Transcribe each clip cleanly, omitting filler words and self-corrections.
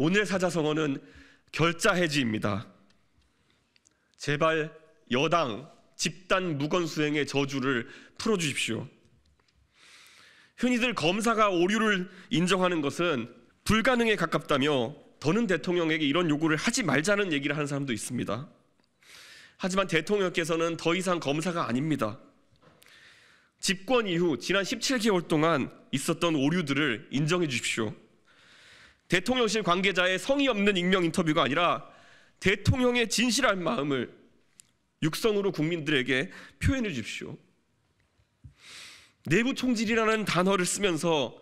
오늘 사자성어는 결자해지입니다. 제발 여당 집단 무건수행의 저주를 풀어주십시오. 흔히들 검사가 오류를 인정하는 것은 불가능에 가깝다며 더는 대통령에게 이런 요구를 하지 말자는 얘기를 하는 사람도 있습니다. 하지만 대통령께서는 더 이상 검사가 아닙니다. 집권 이후 지난 17개월 동안 있었던 오류들을 인정해 주십시오. 대통령실 관계자의 성의 없는 익명 인터뷰가 아니라 대통령의 진실한 마음을 육성으로 국민들에게 표현해 주십시오. 내부 총질이라는 단어를 쓰면서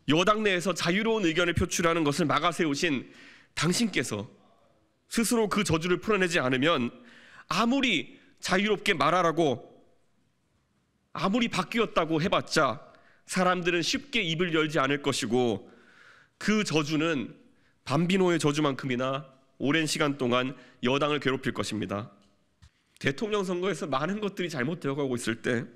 여당 내에서 자유로운 의견을 표출하는 것을 막아세우신 당신께서 스스로 그 저주를 풀어내지 않으면 아무리 자유롭게 말하라고 아무리 바뀌었다고 해봤자 사람들은 쉽게 입을 열지 않을 것이고 그 저주는 밤비노의 저주만큼이나 오랜 시간 동안 여당을 괴롭힐 것입니다. 대통령 선거에서 많은 것들이 잘못되어 가고 있을 때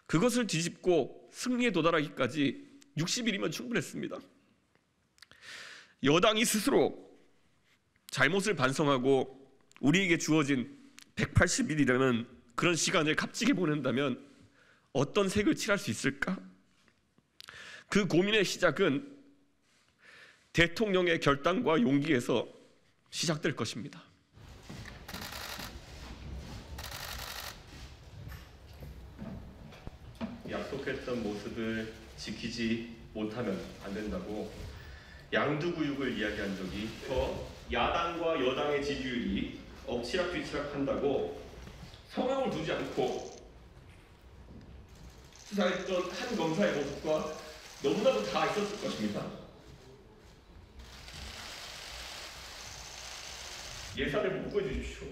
그것을 뒤집고 승리에 도달하기까지 60일이면 충분했습니다. 여당이 스스로 잘못을 반성하고 우리에게 주어진 180일이라는 그런 시간을 값지게 보낸다면 어떤 색을 칠할 수 있을까? 그 고민의 시작은 대통령의 결단과 용기에서 시작될 것입니다. 약속했던 모습을 지키지 못하면 안 된다고 양두구육을 이야기한 적이 야당과 여당의 지지율이 엎치락뒤치락 한다고 성함을 두지 않고 수사했던 한 검사의 모습과 너무나도 다 있었을 것입니다. 예산을 보고해 주십시오.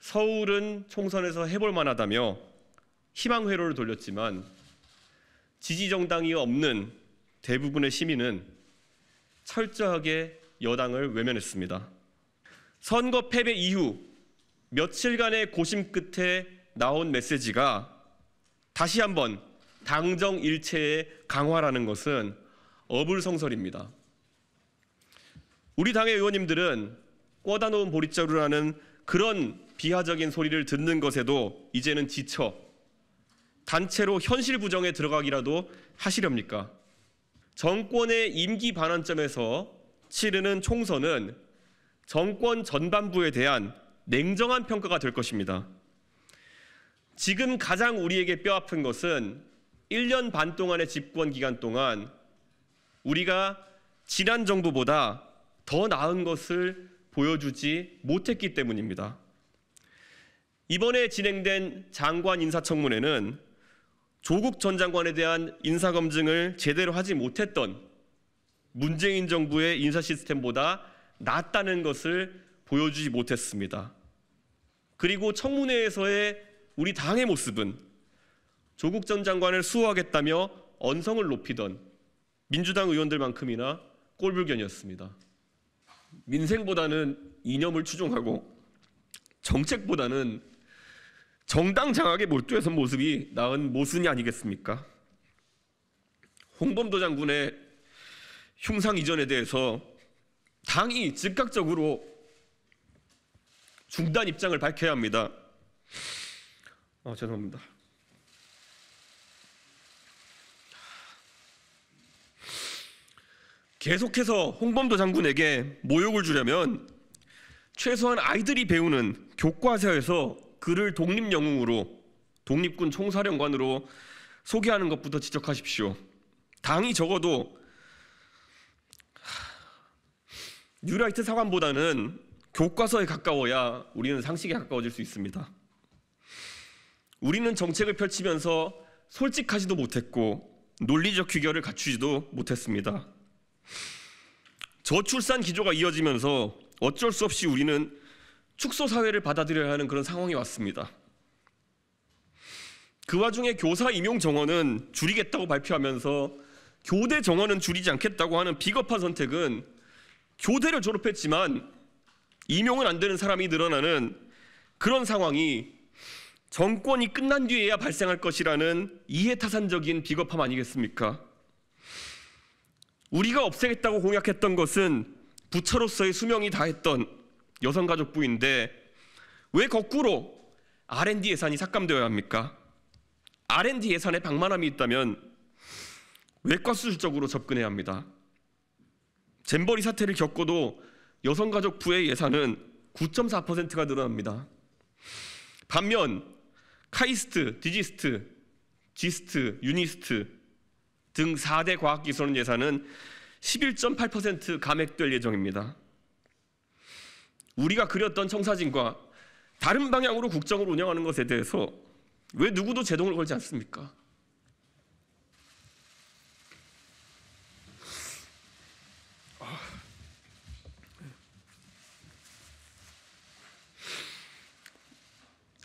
서울은 총선에서 해볼 만하다며 희망회로를 돌렸지만 지지정당이 없는 대부분의 시민은 철저하게 여당을 외면했습니다. 선거 패배 이후 며칠간의 고심 끝에 나온 메시지가 다시 한번 당정 일체의 강화라는 것은 어불성설입니다. 우리 당의 의원님들은 꿔다 놓은 보릿자루라는 그런 비하적인 소리를 듣는 것에도 이제는 지쳐 단체로 현실 부정에 들어가기라도 하시렵니까? 정권의 임기 반환점에서 치르는 총선은 정권 전반부에 대한 냉정한 평가가 될 것입니다. 지금 가장 우리에게 뼈아픈 것은 1년 반 동안의 집권 기간 동안 우리가 지난 정부보다 더 나은 것을 보여주지 못했기 때문입니다. 이번에 진행된 장관 인사청문회는 조국 전 장관에 대한 인사검증을 제대로 하지 못했던 문재인 정부의 인사 시스템보다 낫다는 것을 보여주지 못했습니다. 그리고 청문회에서의 우리 당의 모습은 조국 전 장관을 수호하겠다며 언성을 높이던 민주당 의원들만큼이나 꼴불견이었습니다. 민생보다는 이념을 추종하고 정책보다는 정당 장악에 몰두해선 모습이 나은 모순이 아니겠습니까? 홍범도 장군의 흉상 이전에 대해서 당이 즉각적으로 중단 입장을 밝혀야 합니다. 죄송합니다. 계속해서 홍범도 장군에게 모욕을 주려면 최소한 아이들이 배우는 교과서에서 그를 독립영웅으로 독립군 총사령관으로 소개하는 것부터 지적하십시오. 당이 적어도 뉴라이트 사관보다는 교과서에 가까워야 우리는 상식에 가까워질 수 있습니다. 우리는 정책을 펼치면서 솔직하지도 못했고 논리적 규결을 갖추지도 못했습니다. 저출산 기조가 이어지면서 어쩔 수 없이 우리는 축소사회를 받아들여야 하는 그런 상황이 왔습니다. 그 와중에 교사 임용 정원은 줄이겠다고 발표하면서 교대 정원은 줄이지 않겠다고 하는 비겁한 선택은 교대를 졸업했지만 임용은 안 되는 사람이 늘어나는 그런 상황이 정권이 끝난 뒤에야 발생할 것이라는 이해타산적인 비겁함 아니겠습니까? 우리가 없애겠다고 공약했던 것은 부처로서의 수명이 다했던 여성가족부인데 왜 거꾸로 R&D 예산이 삭감되어야 합니까? R&D 예산에 방만함이 있다면 외과수술적으로 접근해야 합니다. 잼버리 사태를 겪고도 여성가족부의 예산은 9.4%가 늘어납니다. 반면 카이스트, 디지스트, 지스트, 유니스트 등 4대 과학기술원 예산은 11.8% 감액될 예정입니다. 우리가 그렸던 청사진과 다른 방향으로 국정을 운영하는 것에 대해서 왜 누구도 제동을 걸지 않습니까?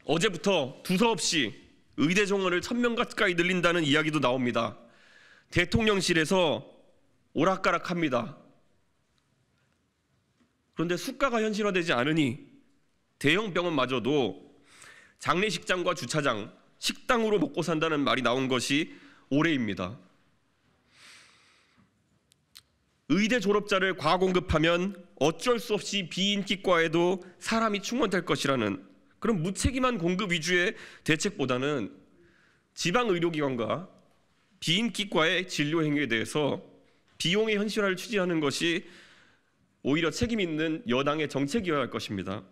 어제부터 두서없이 의대 정원을 1,000명 가까이 늘린다는 이야기도 나옵니다. 대통령실에서 오락가락합니다. 그런데 수가가 현실화되지 않으니 대형 병원마저도 장례식장과 주차장, 식당으로 먹고 산다는 말이 나온 것이 올해입니다. 의대 졸업자를 과공급하면 어쩔 수 없이 비인기과에도 사람이 충원될 것이라는 그런 무책임한 공급 위주의 대책보다는 지방 의료기관과 비인기과의 진료 행위에 대해서 비용의 현실화를 추진하는 것이 오히려 책임 있는 여당의 정책이어야 할 것입니다.